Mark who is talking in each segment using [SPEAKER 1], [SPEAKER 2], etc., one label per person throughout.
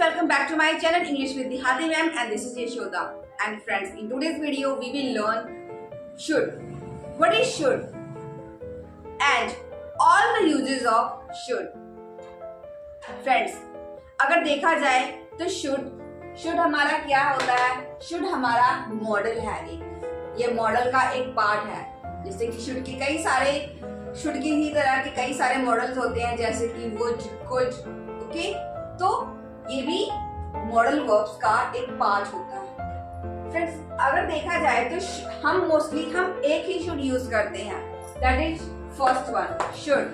[SPEAKER 1] welcome back to my channel English with Dihati ma'am, and this is Yashoda. And friends, in today's video we will learn should. What is should? And all the uses of should. Friends, अगर देखा जाए तो should हमारा क्या होता है? should हमारा model है एक, ये मॉडल का एक पार्ट है। जैसे कि should के कई सारे should की ही तरह के कई सारे मॉडल्स होते हैं, जैसे कि would, could, ओके, तो ये भी मॉडल वर्ब्स का एक पार्ट होता है। फ्रेंड्स, अगर देखा जाए तो हम मोस्टली एक ही should यूज करते हैं, that is first one should,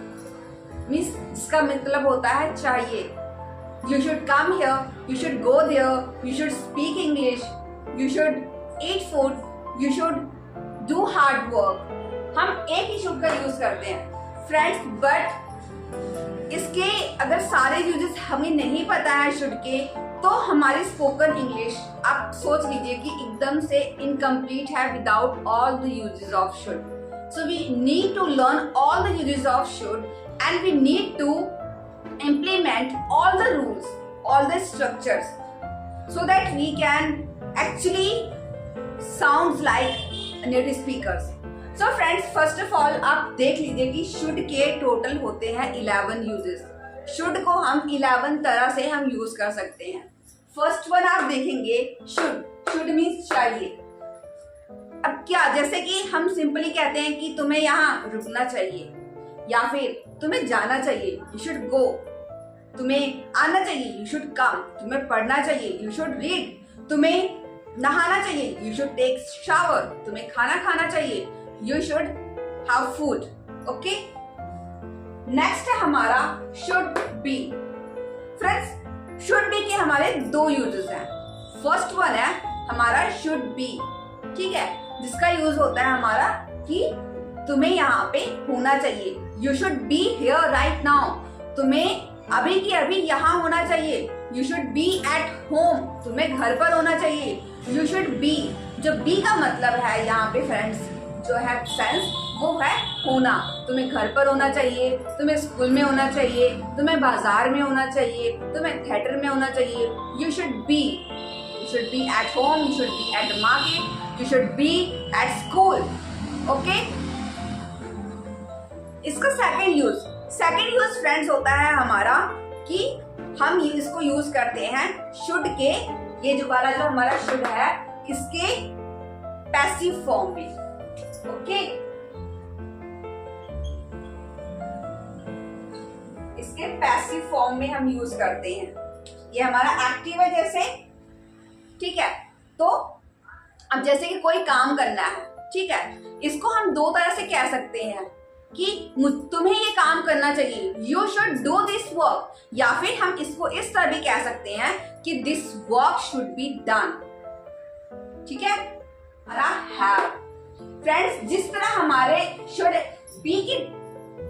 [SPEAKER 1] means जिसका मतलब होता है चाहिए। You should come here, you should go there, you should speak English, you should eat food, you should do hard work। हम एक ही should का यूज करते हैं फ्रेंड्स, बट इसके अगर सारे यूजेस हमें नहीं पता है should के, तो हमारी स्पोकन इंग्लिश आप सोच लीजिए कि एकदम से इनकम्प्लीट है without all the uses of should। So we need to learn all the uses of should, and we need to implement all the rules, all the structures, so that we can actually sound like native speakers. So friends, first of all आप देख लीजिए कि should के total होते हैं 11 uses। should को हम 11 तरह से हम यूज कर सकते हैं। फर्स्ट वन आप देखेंगे should मीन्स चाहिए। अब क्या, जैसे कि हम सिंपली कहते हैं कि तुम्हें यहाँ रुकना चाहिए, या फिर तुम्हें जाना चाहिए, यू शुड गो। तुम्हें आना चाहिए, यू शुड कम। तुम्हें पढ़ना चाहिए, यू शुड रीड। तुम्हें नहाना चाहिए, यू शुड टेक शावर। तुम्हें खाना खाना चाहिए, you should have food. Okay, next है हमारा should be. Friends, should be के हमारे दो यूजेस हैं। फर्स्ट वन है हमारा शुड बी, ठीक है, जिसका यूज होता है हमारा कि तुम्हें यहाँ पे होना चाहिए, you should be here right now. तुम्हें अभी की अभी यहाँ होना चाहिए, you should be at home. तुम्हें घर पर होना चाहिए, यू शुड बी। जो बी का मतलब है यहाँ पे फ्रेंड्स, जो है सेंस, वो है होना। तुम्हें घर पर होना चाहिए, तुम्हें स्कूल में होना चाहिए, तुम्हें बाजार में होना चाहिए, तुम्हें थिएटर में होना चाहिए। You should be at home, you should be at the market, you should be at school. Okay, इसका सेकेंड यूज फ्रेंड्स होता है हमारा कि हम इसको यूज करते हैं शुड के, ये जो वाला जो हमारा शुड है, इसके पैसिव फॉर्म में। ओके, इसके पैसिव फॉर्म में हम यूज करते हैं। ये हमारा एक्टिव है जैसे, ठीक है। तो अब जैसे कि कोई काम करना है, ठीक है, इसको हम दो तरह से कह सकते हैं कि तुम्हें ये काम करना चाहिए, you should do this work, या फिर हम इसको इस तरह भी कह सकते हैं कि this work should be done, ठीक है। हमारा हैव। फ्रेंड्स, जिस तरह हमारे शुड बी के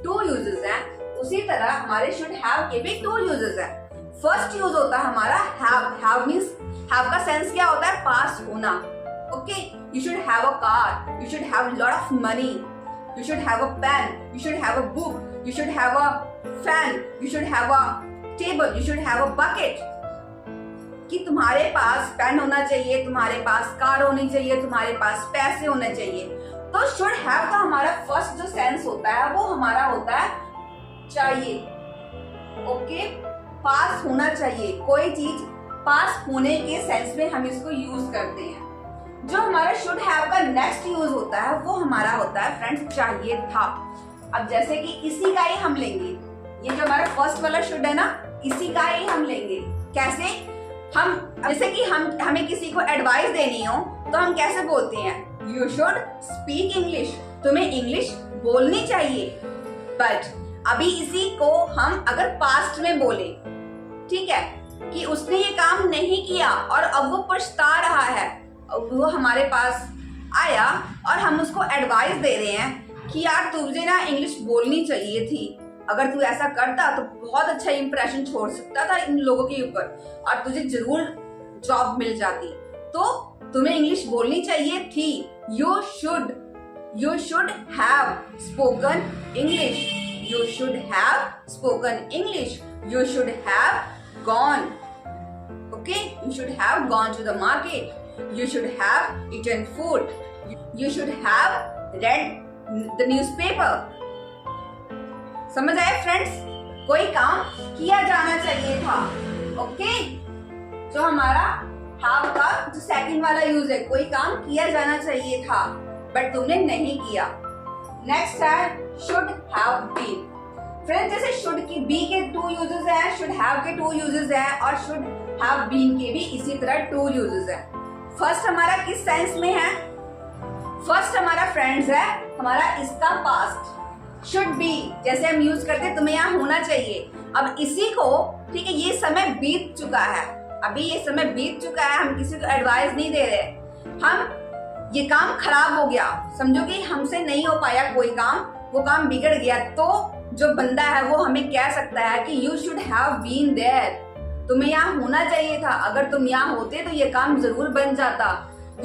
[SPEAKER 1] 2 यूजेस हैं, उसी तरह हमारे शुड हैव के भी 2 यूजेस हैं। फर्स्ट यूज होता है हमारा हैव मींस, हैव का सेंस क्या होता है? पास होना। Okay, you should have a car, you should have a lot of money, you should have a pen, you should have a book, you should have a fan, you should have a table, you should have a bucket। कि तुम्हारे पास pen होना चाहिए, तुम्हारे पास car होनी चाहिए, तुम्हारे पास पैसे होने चाहिए। तो should have का हमारा फर्स्ट जो सेंस होता है वो हमारा होता है चाहिए। ओके, पास होना चाहिए, कोई चीज पास होने के सेंस में हम इसको यूज करते हैं। जो हमारा शुड हैव का नेक्स्ट यूज होता है वो हमारा होता है फ्रेंड्स चाहिए था। अब जैसे कि इसी का ही हम लेंगे, ये जो हमारा फर्स्ट वाला शुड है ना, इसी का ही हम लेंगे। कैसे? हम जैसे कि हमें किसी को एडवाइस देनी हो तो हम कैसे बोलते हैं? You should speak English. तुम्हें इंग्लिश बोलनी चाहिए। बट अभी इसी को हम अगर पास्ट में बोले, ठीक है, कि उसने ये काम नहीं किया और अब वो पछता रहा है, वो हमारे पास आया और हम उसको एडवाइस दे रहे हैं कि यार तुझे ना इंग्लिश बोलनी चाहिए थी, अगर तू ऐसा करता तो बहुत अच्छा इंप्रेशन छोड़ सकता था इन लोगों के ऊपर और तुझे जरूर जॉब मिल जाती। तो तुम्हें इंग्लिश बोलनी चाहिए थी। You should have spoken English, you should have spoken English, you should have gone. You should have gone to the market. You should have eaten food. You should have read the newspaper. समझ आए friends? कोई काम किया जाना चाहिए था. Okay? जो हमारा have का जो सेकंड वाला यूज है, कोई काम किया जाना चाहिए था बट तुमने नहीं किया. नेक्स्ट है should have been. फ्रेंड्स जैसे should की be के 2 यूजेस हैं, should have के 2 यूजेस हैं और should have been के भी इसी तरह 2 यूजेस हैं. फर्स्ट हमारा किस सेंस में है? फर्स्ट हमारा फ्रेंड्स है हमारा इसका पास्ट. शुड बी जैसे हम यूज करते हैं तुम्हें यहाँ होना चाहिए. अब इसी को ठीक है, ये समय बीत चुका है, अभी ये समय बीत चुका है, हम किसी को एडवाइस नहीं दे रहे. हम ये काम खराब हो गया, समझो कि हमसे नहीं हो पाया कोई काम, वो काम बिगड़ गया, तो जो बंदा है वो हमें कह सकता है कि you should have been there. तुम्हें यहाँ होना चाहिए था, अगर तुम यहाँ होते तो ये काम जरूर बन जाता.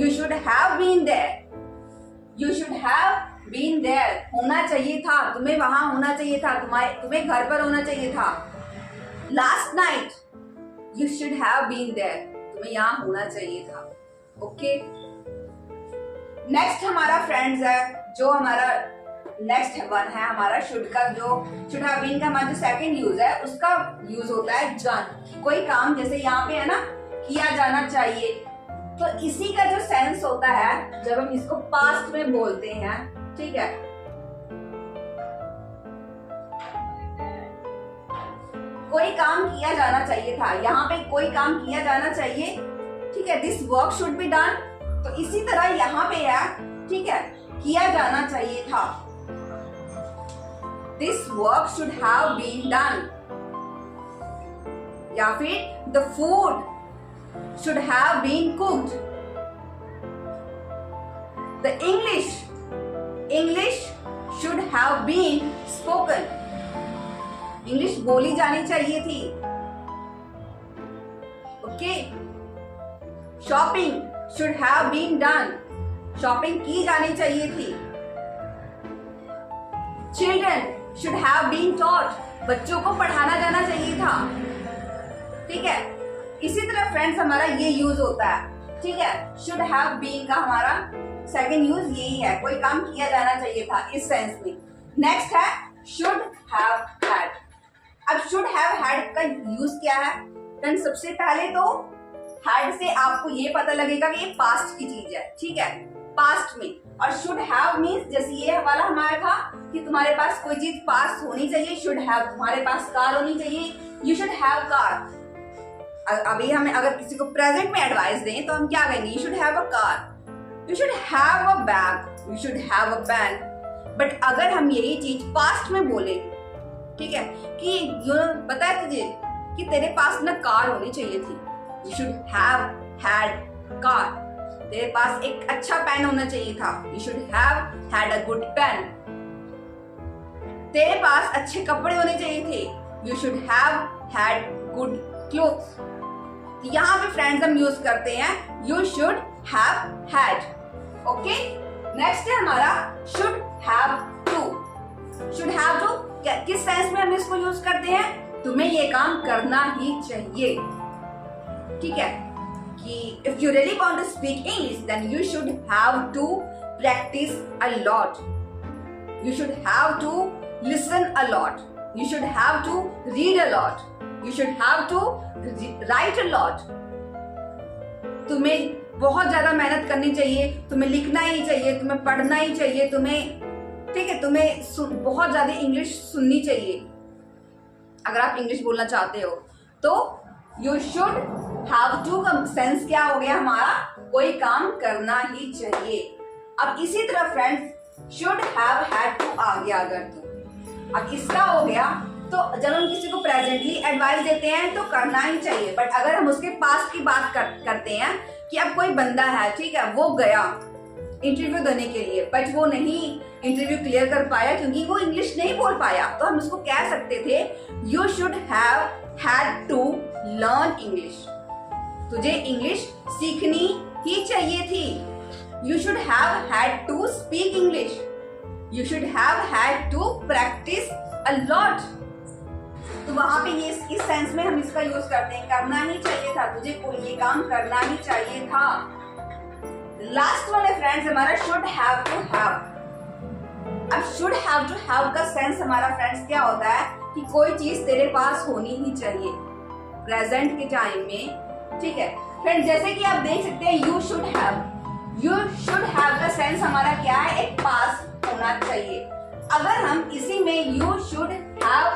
[SPEAKER 1] You should have been there. You should have been there. होना चाहिए था, तुम्हें वहां होना चाहिए था, तुम्हें घर पर होना चाहिए था. Last night you should have been there. तुम्हें यहाँ होना चाहिए था. ओके. नेक्स्ट हमारा फ्रेंड्स है जो हमारा नेक्स्ट वन है हमारा शुड का, जो शुड हैव बीन का हमारा जो सेकंड यूज है उसका यूज होता है डन. कोई काम जैसे यहाँ पे है ना किया जाना चाहिए, तो इसी का जो सेंस होता है जब हम इसको पास्ट में बोलते हैं, ठीक है. कोई काम किया जाना चाहिए था, यहाँ पे कोई काम किया जाना चाहिए, ठीक है. This work should be done. तो इसी तरह यहाँ पे है, ठीक है, किया जाना चाहिए था. This work should have been done. या फिर the food should have been cooked. The English should have been spoken. English बोली जानी चाहिए थी. Okay. Shopping should have been done. Shopping की जानी चाहिए थी. Children should have been taught. बच्चों को पढ़ाना जाना चाहिए था. ठीक है. इसी तरह फ्रेंड्स हमारा ये यूज होता है, ठीक है. शुड हैव बीन का हमारा सेकंड यूज यही है, कोई काम किया जाना चाहिए था इस सेंस में. नेक्स्ट है शुड हैव हैड. अब शुड हैव हैड का यूज क्या है फ्रेंड्स? सबसे पहले तो हैड से आपको ये पता लगेगा कि ये पास्ट की चीज है, ठीक है, पास्ट में. और शुड हैव मीन्स जैसे ये वाला हमारा था कि तुम्हारे पास कोई चीज पास्ट होनी चाहिए. शुड हैव तुम्हारे पास कार होनी चाहिए. You should have car. अभी हमें अगर किसी को प्रेजेंट में एडवाइस दें तो हम क्या कहेंगे? You should have a car, you should have a bag, you should have a pen. But अगर हम यही चीज पास्ट में बोले, ठीक है, कि यू पता है तुझे कि तेरे पास ना कार होनी चाहिए थी. You should have had car. तेरे पास एक अच्छा पेन होना चाहिए था. You should have had a good pen. तेरे पास अच्छे कपड़े होने चाहिए थे. You should have had good clothes. यहाँ पे फ्रेंड्स हम यूज करते हैं you should have had. Okay. Next है हमारा should have to. Should have to किस सेंस में हम इसको यूज करते हैं? तुम्हें ये काम करना ही चाहिए, ठीक है, कि if you really want to speak English then you should have to practice a lot. You should have to listen a lot. You should have to read a lot. You should have to write a lot. तुम्हें बहुत ज्यादा मेहनत करनी चाहिए, तुम्हें लिखना ही चाहिए, तुम्हें पढ़ना ही चाहिए, तुम्हें, ठीक है, तुम्हें बहुत ज्यादा इंग्लिश सुननी चाहिए अगर आप इंग्लिश बोलना चाहते हो. तो you should have to का सेंस क्या हो गया हमारा? कोई काम करना ही चाहिए. अब इसी तरह friends should have had to आ गया अगर तो. अब इसका हो गया, तो जब हम किसी को प्रेजेंटली एडवाइस देते हैं तो करना ही चाहिए. बट अगर हम उसके पास्ट की बात करते हैं कि अब कोई बंदा है, ठीक है, वो गया इंटरव्यू देने के लिए बट वो नहीं इंटरव्यू क्लियर कर पाया क्योंकि वो इंग्लिश नहीं बोल पाया, तो हम उसको कह सकते थे you should have had to learn English. तुझे इंग्लिश सीखनी ही चाहिए थी. You should have had to speak English. You should have had to practice a lot. तो वहां पे ये इस सेंस में हम इसका यूज करते हैं, करना ही चाहिए था, तुझे कोई ये काम करना ही चाहिए था। लास्ट वन है फ्रेंड्स हमारा शुड हैव टू हैव। अब शुड हैव टू हैव का सेंस हमारा फ्रेंड्स क्या होता है कि कोई चीज तेरे पास होनी ही चाहिए प्रेजेंट के टाइम में, ठीक है फ्रेंड्स। जैसे कि आप देख सकते हैं यू शुड हैव का सेंस हमारा क्या है, एक पास होना चाहिए। अगर हम इसी में you should have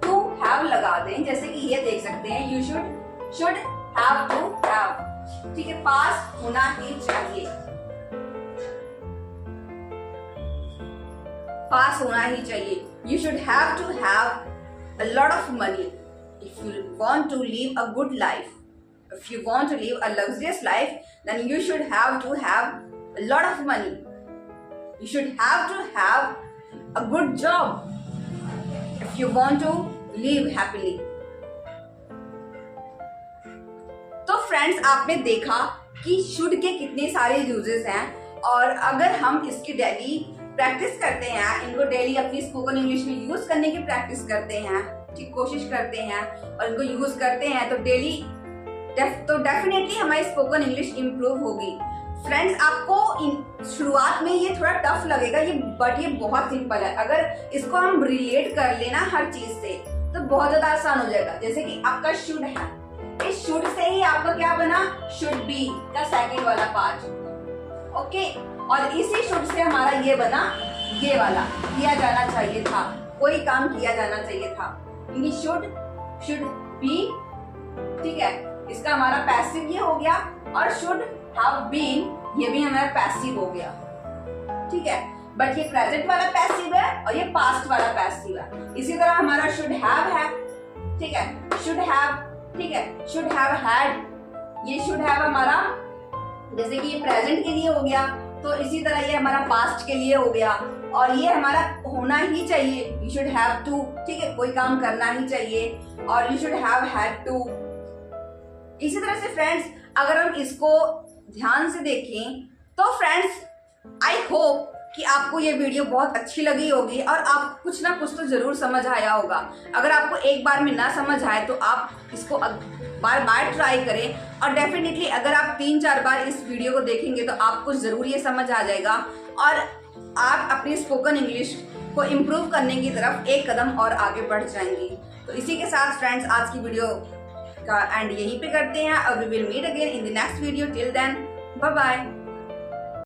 [SPEAKER 1] to have लगा दें, जैसे कि ये देख सकते हैं you should have to have, ठीक है, पास होना ही चाहिए, पास होना ही चाहिए। You should have to have a lot of money if you want to live a good life. If you want to live a luxurious life, then you should have to have a lot of money. You should have to have a good job if you want to live happily. तो friends आपने देखा कि should के कितने सारे uses हैं, और अगर हम इसकी डेली प्रैक्टिस करते हैं, इनको डेली अपनी स्पोकन इंग्लिश में यूज करने की प्रैक्टिस करते हैं, ठीक, कोशिश करते हैं और इनको यूज करते हैं तो डेली तो डेफिनेटली हमारी स्पोकन इंग्लिश इंप्रूव होगी। फ्रेंड्स आपको शुरुआत में ये थोड़ा टफ लगेगा बट ये बहुत सिंपल है। अगर इसको हम रिलेट कर लेना हर चीज से तो बहुत ज्यादा आसान हो जाएगा। जैसे कि आपका शुड है, इस शुड से ही आपका क्या बना, शुड बी का सेकंड वाला पार्ट, ओके, और इसी शुड से हमारा ये बना, ये वाला किया जाना चाहिए था, कोई काम किया जाना चाहिए था, क्योंकि शुड बी, ठीक है, इसका हमारा पैसिव ये हो गया, और शुड हैव बीन ये भी हमारा पैसिव हो गया, ठीक है। बट ये प्रेजेंट वाला पैसिव है और ये पास्ट वाला पैसिव है। इसी तरह हमारा शुड हैव है, ठीक है, शुड हैव, ठीक है, शुड हैव हैड, ये शुड हैव हमारा जैसे कि ये प्रेजेंट के लिए हो गया, तो इसी तरह ये हमारा पास्ट के लिए हो गया, और ये हमारा होना ही चाहिए, यू शुड हैव टू, ठीक है, कोई काम करना ही चाहिए, और you should have had to. इसी तरह से फ्रेंड्स अगर हम इसको ध्यान से देखें तो फ्रेंड्स आई होप कि आपको ये वीडियो बहुत अच्छी लगी होगी और आप कुछ ना कुछ तो जरूर समझ आया होगा। अगर आपको एक बार में ना समझ आए तो आप इसको बार बार ट्राई करें, और डेफिनेटली अगर आप 3-4 बार इस वीडियो को देखेंगे तो आपको जरूर ये समझ आ जाएगा और आप अपनी स्पोकन इंग्लिश को इम्प्रूव करने की तरफ एक कदम और आगे बढ़ जाएंगी। तो इसी के साथ फ्रेंड्स आज की वीडियो का एंड यहीं पे करते हैं, और we will meet again in the next video. Till then bye bye.